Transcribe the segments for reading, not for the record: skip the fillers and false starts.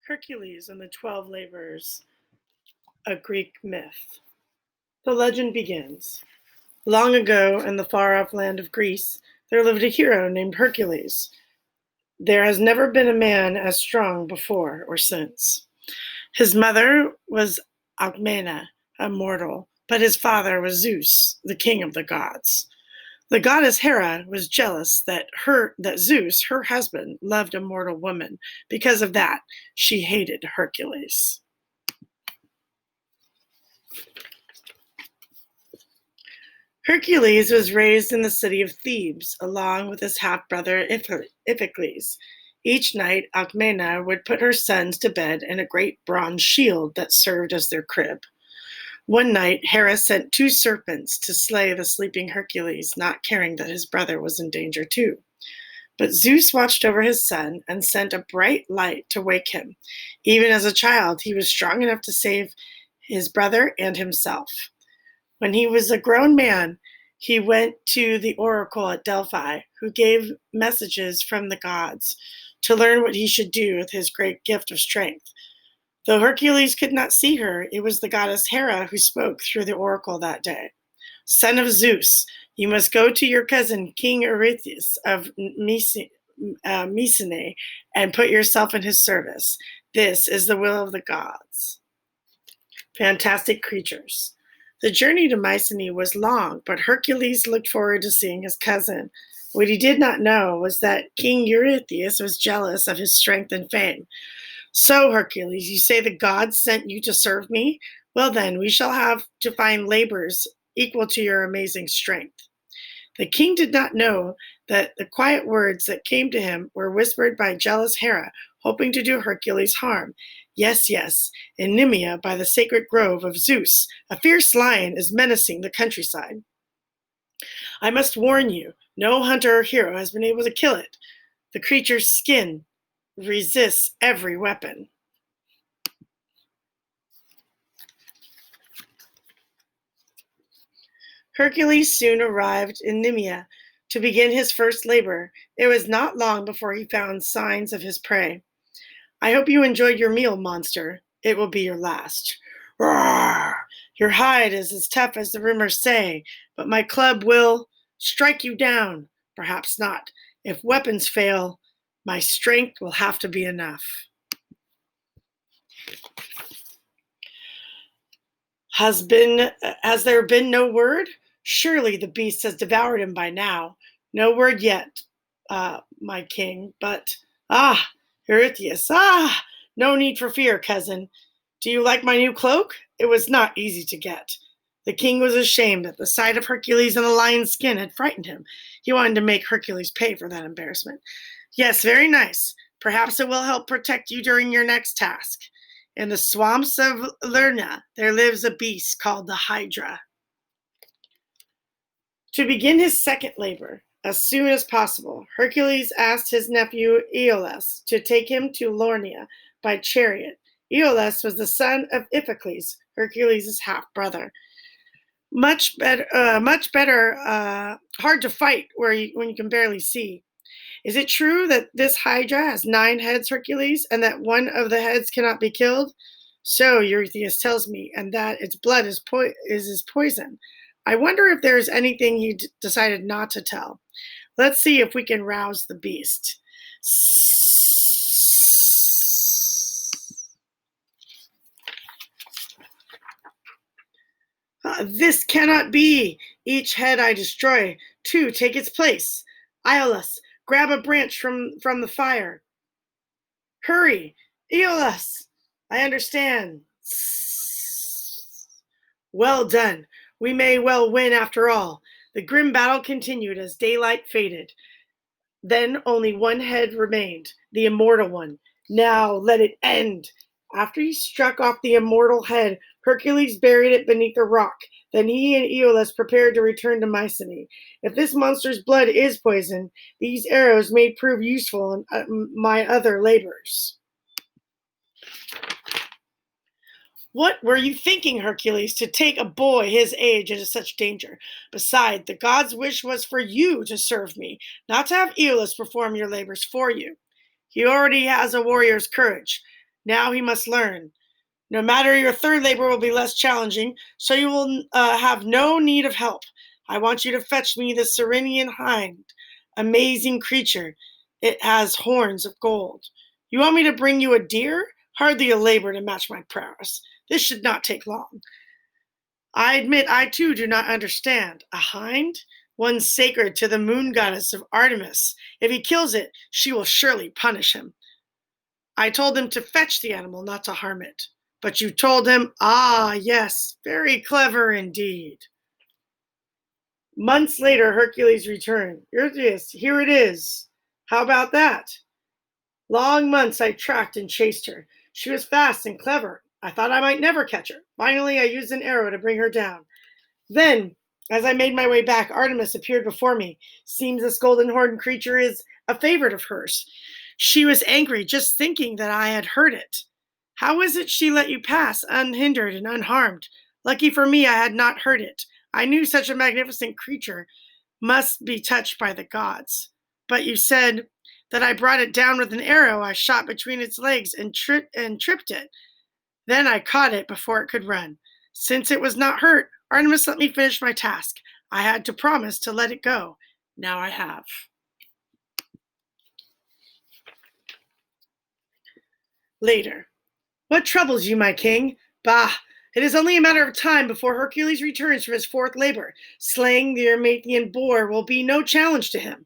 Hercules and the 12 Labors, a Greek myth. The legend begins. Long ago, in the far-off land of Greece, there lived a hero named Hercules. There has never been a man as strong before or since. His mother was Alcmena, a mortal, but his father was Zeus, the king of the gods. The goddess Hera was jealous that Zeus, her husband, loved a mortal woman. Because of that, she hated Hercules. Hercules was raised in the city of Thebes, along with his half-brother Iphicles. Each night, Alcmena would put her sons to bed in a great bronze shield that served as their crib. One night, Hera sent 2 serpents to slay the sleeping Hercules, not caring that his brother was in danger too. But Zeus watched over his son and sent a bright light to wake him. Even as a child, he was strong enough to save his brother and himself. When he was a grown man, he went to the oracle at Delphi, who gave messages from the gods to learn what he should do with his great gift of strength. Though Hercules could not see her, it was the goddess Hera who spoke through the oracle that day. Son of Zeus, you must go to your cousin King Eurystheus of Mycenae and put yourself in his service. This is the will of the gods. Fantastic creatures. The journey to Mycenae was long, but Hercules looked forward to seeing his cousin. What he did not know was that King Eurystheus was jealous of his strength and fame. So, Hercules, you say the gods sent you to serve me? Well then, we shall have to find labors equal to your amazing strength. The king did not know that the quiet words that came to him were whispered by jealous Hera, hoping to do Hercules harm. Yes, yes, in Nemea, by the sacred grove of Zeus, a fierce lion is menacing the countryside. I must warn you, no hunter or hero has been able to kill it. The creature's skin resists every weapon. Hercules soon arrived in Nemea to begin his first labor. It was not long before he found signs of his prey. I hope you enjoyed your meal, monster. It will be your last. Roar! Your hide is as tough as the rumors say, but my club will strike you down. Perhaps not. If weapons fail, my strength will have to be enough. Has there been no word? Surely the beast has devoured him by now. No word yet, my king, but Eurystheus, no need for fear, cousin. Do you like my new cloak? It was not easy to get. The king was ashamed that the sight of Hercules in a lion's skin had frightened him. He wanted to make Hercules pay for that embarrassment. Yes, very nice. Perhaps it will help protect you during your next task. In the swamps of Lerna, there lives a beast called the Hydra. To begin his second labor, as soon as possible, Hercules asked his nephew Iolaus to take him to Lerna by chariot. Iolaus was the son of Iphicles, Hercules' half-brother. Much better, hard to fight when you can barely see. Is it true that this Hydra has 9 heads, Hercules, and that one of the heads cannot be killed? So Eurystheus tells me, and that its blood is his poison. I wonder if there's anything he decided not to tell. Let's see if we can rouse the beast. This cannot be. Each head I destroy, 2 take its place. Iolaus, grab a branch from the fire. Hurry, Iolaus. I understand. Well done. We may well win after all. The grim battle continued as daylight faded. Then only one head remained, the immortal one. Now let it end. After he struck off the immortal head, Hercules buried it beneath a rock. Then he and Iolaus prepared to return to Mycenae. If this monster's blood is poison, these arrows may prove useful in my other labors. What were you thinking, Hercules, to take a boy his age into such danger? Besides, the god's wish was for you to serve me, not to have Iolaus perform your labors for you. He already has a warrior's courage. Now he must learn. No matter your third labor will be less challenging, so you will have no need of help. I want you to fetch me the Cyrenian hind, amazing creature. It has horns of gold. You want me to bring you a deer? Hardly a labor to match my prowess. This should not take long. I admit I too do not understand. A hind? One sacred to the moon goddess of Artemis. If he kills it, she will surely punish him. I told him to fetch the animal, not to harm it. But you told him, ah, yes, very clever indeed. Months later, Hercules returned. Eurystheus, here it is. How about that? Long months I tracked and chased her. She was fast and clever. I thought I might never catch her. Finally, I used an arrow to bring her down. Then, as I made my way back, Artemis appeared before me. Seems this golden horned creature is a favorite of hers. She was angry just thinking that I had heard it. How is it she let you pass, unhindered and unharmed? Lucky for me, I had not heard it. I knew such a magnificent creature must be touched by the gods. But you said that I brought it down with an arrow I shot between its legs and tripped it. Then I caught it before it could run. Since it was not hurt, Artemis let me finish my task. I had to promise to let it go. Now I have. Later. What troubles you, my king? Bah! It is only a matter of time before Hercules returns from his fourth labor. Slaying the Erymathean boar will be no challenge to him.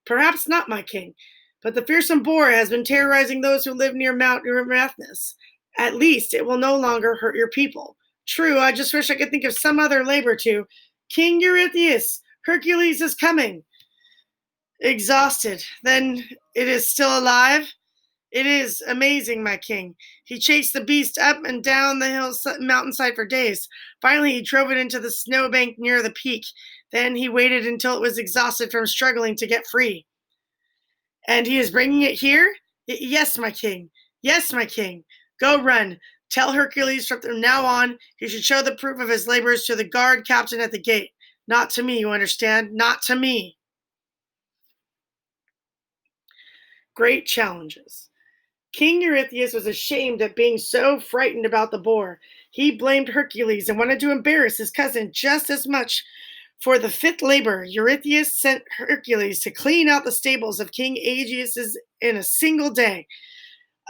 Perhaps not, my king, but the fearsome boar has been terrorizing those who live near Mount Erymathus. At least it will no longer hurt your people. True, I just wish I could think of some other labor to. King Eurystheus, Hercules is coming. Exhausted. Then it is still alive? It is amazing, my king. He chased the beast up and down the mountainside for days. Finally, he drove it into the snowbank near the peak. Then he waited until it was exhausted from struggling to get free. And he is bringing it here? Yes, my king. Yes, my king. Go run. Tell Hercules from now on he should show the proof of his labors to the guard captain at the gate. Not to me, you understand? Not to me. Great challenges. King Eurystheus was ashamed at being so frightened about the boar. He blamed Hercules and wanted to embarrass his cousin just as much. For the fifth labor, Eurystheus sent Hercules to clean out the stables of King Aegeus in a single day,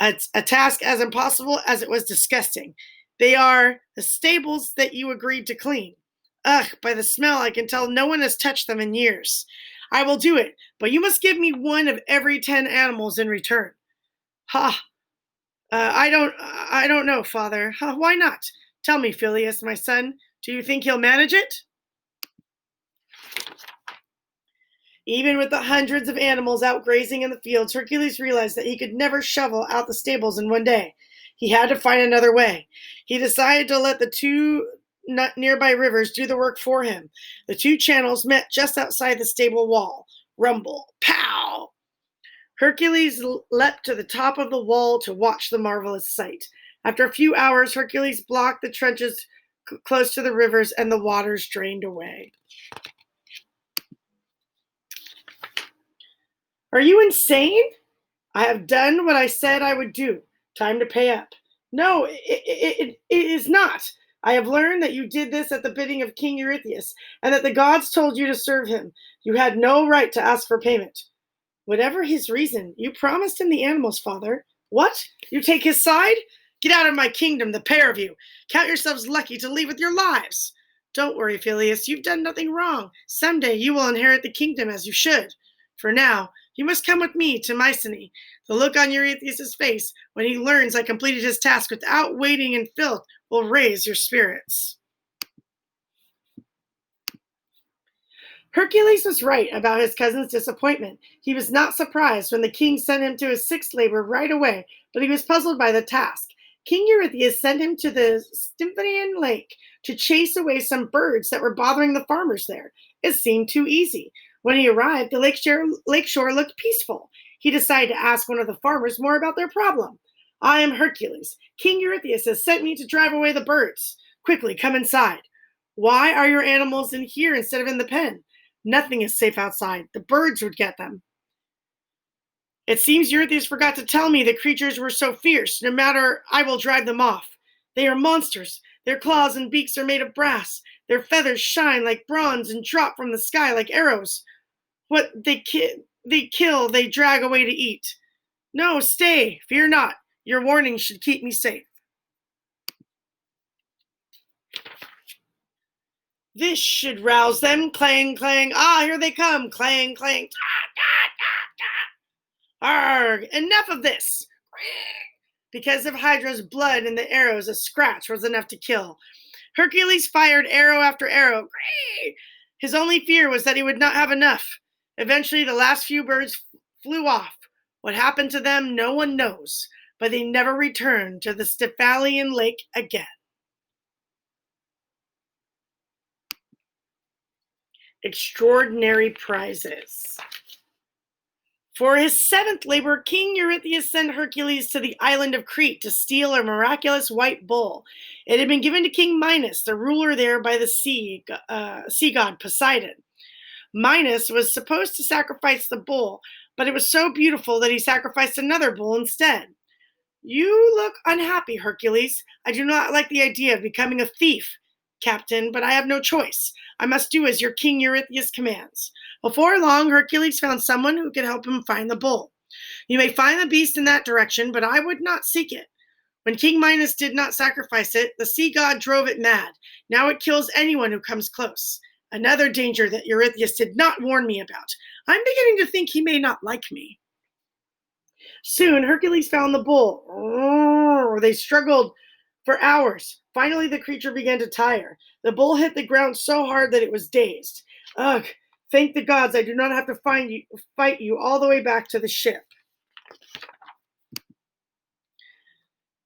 a task as impossible as it was disgusting. They are the stables that you agreed to clean. Ugh, by the smell I can tell no one has touched them in years. I will do it, but you must give me one of every 10 animals in return. Ha! I don't know, father. Why not? Tell me, Phileas, my son, do you think he'll manage it? Even with the hundreds of animals out grazing in the fields, Hercules realized that he could never shovel out the stables in one day. He had to find another way. He decided to let the two nearby rivers do the work for him. The two channels met just outside the stable wall. Rumble, pow! Hercules leapt to the top of the wall to watch the marvelous sight. After a few hours, Hercules blocked the trenches close to the rivers and the waters drained away. Are you insane? I have done what I said I would do. Time to pay up. No, it is not. I have learned that you did this at the bidding of King Eurystheus, and that the gods told you to serve him. You had no right to ask for payment. Whatever his reason, you promised him the animals, father. What? You take his side? Get out of my kingdom, the pair of you. Count yourselves lucky to leave with your lives. Don't worry, Phileas. You've done nothing wrong. Someday you will inherit the kingdom as you should. For now, you must come with me to Mycenae. The look on Eurystheus' face when he learns I completed his task without wading in filth will raise your spirits. Hercules was right about his cousin's disappointment. He was not surprised when the king sent him to his sixth labor right away, but he was puzzled by the task. King Eurystheus sent him to the Stymphaean lake to chase away some birds that were bothering the farmers there. It seemed too easy. When he arrived, the lakeshore looked peaceful. He decided to ask one of the farmers more about their problem. I am Hercules. King Eurystheus has sent me to drive away the birds. Quickly, come inside. Why are your animals in here instead of in the pen? Nothing is safe outside. The birds would get them. It seems Eurystheus forgot to tell me the creatures were so fierce. No matter, I will drive them off. They are monsters. Their claws and beaks are made of brass. Their feathers shine like bronze and drop from the sky like arrows. What they kill, they drag away to eat. No, stay. Fear not. Your warning should keep me safe. This should rouse them. Clang, clang. Ah, here they come. Clang, clang. Arg! Enough of this. Because of Hydra's blood and the arrows, a scratch was enough to kill. Hercules fired arrow after arrow. His only fear was that he would not have enough. Eventually, the last few birds flew off. What happened to them, no one knows, but they never returned to the Stephalian lake again. Extraordinary prizes. For his seventh labor, King Eurystheus sent Hercules to the island of Crete to steal a miraculous white bull. It had been given to King Minos, the ruler there, by the sea god Poseidon. Minos was supposed to sacrifice the bull, but it was so beautiful that he sacrificed another bull instead. You look unhappy, Hercules. I do not like the idea of becoming a thief, Captain, but I have no choice. I must do as your King Eurystheus commands. Before long, Hercules found someone who could help him find the bull. You may find the beast in that direction, but I would not seek it. When King Minos did not sacrifice it, the sea god drove it mad. Now it kills anyone who comes close. Another danger that Eurystheus did not warn me about. I'm beginning to think he may not like me. Soon, Hercules found the bull. They struggled for hours. Finally, the creature began to tire. The bull hit the ground so hard that it was dazed. Ugh, thank the gods I do not have to fight you all the way back to the ship.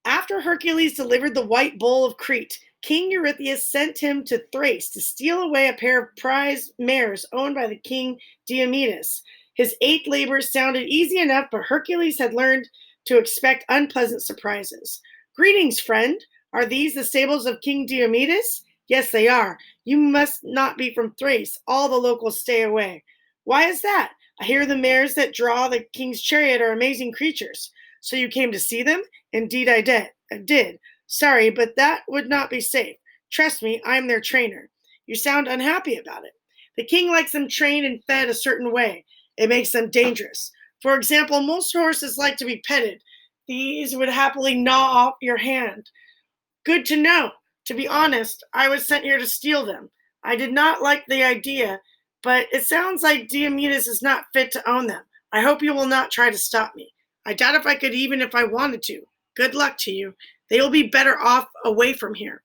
After Hercules delivered the white bull of Crete, King Eurystheus sent him to Thrace to steal away a pair of prize mares owned by the king Diomedes. His eighth labors sounded easy enough, but Hercules had learned to expect unpleasant surprises. Greetings, friend. Are these the stables of King Diomedes? Yes, they are. You must not be from Thrace. All the locals stay away. Why is that? I hear the mares that draw the king's chariot are amazing creatures. So you came to see them? Indeed, I did. Sorry, but that would not be safe. Trust me, I am their trainer. You sound unhappy about it. The king likes them trained and fed a certain way. It makes them dangerous. For example, most horses like to be petted. These would happily gnaw off your hand. Good to know. To be honest, I was sent here to steal them. I did not like the idea, but it sounds like Diomedes is not fit to own them. I hope you will not try to stop me. I doubt if I could even if I wanted to. Good luck to you. They will be better off away from here.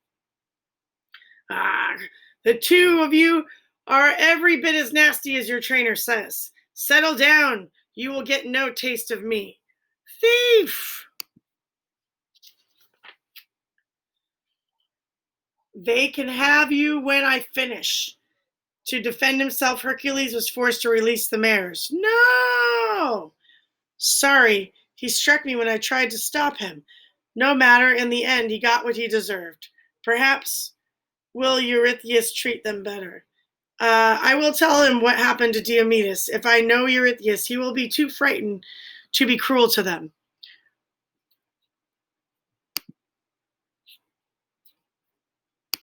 The two of you are every bit as nasty as your trainer says. Settle down. You will get no taste of me. Thief! They can have you when I finish. To defend himself, Hercules was forced to release the mares. No! Sorry, he struck me when I tried to stop him. No matter, in the end, he got what he deserved. Perhaps will Eurystheus treat them better. I will tell him what happened to Diomedes. If I know Eurystheus, he will be too frightened to be cruel to them.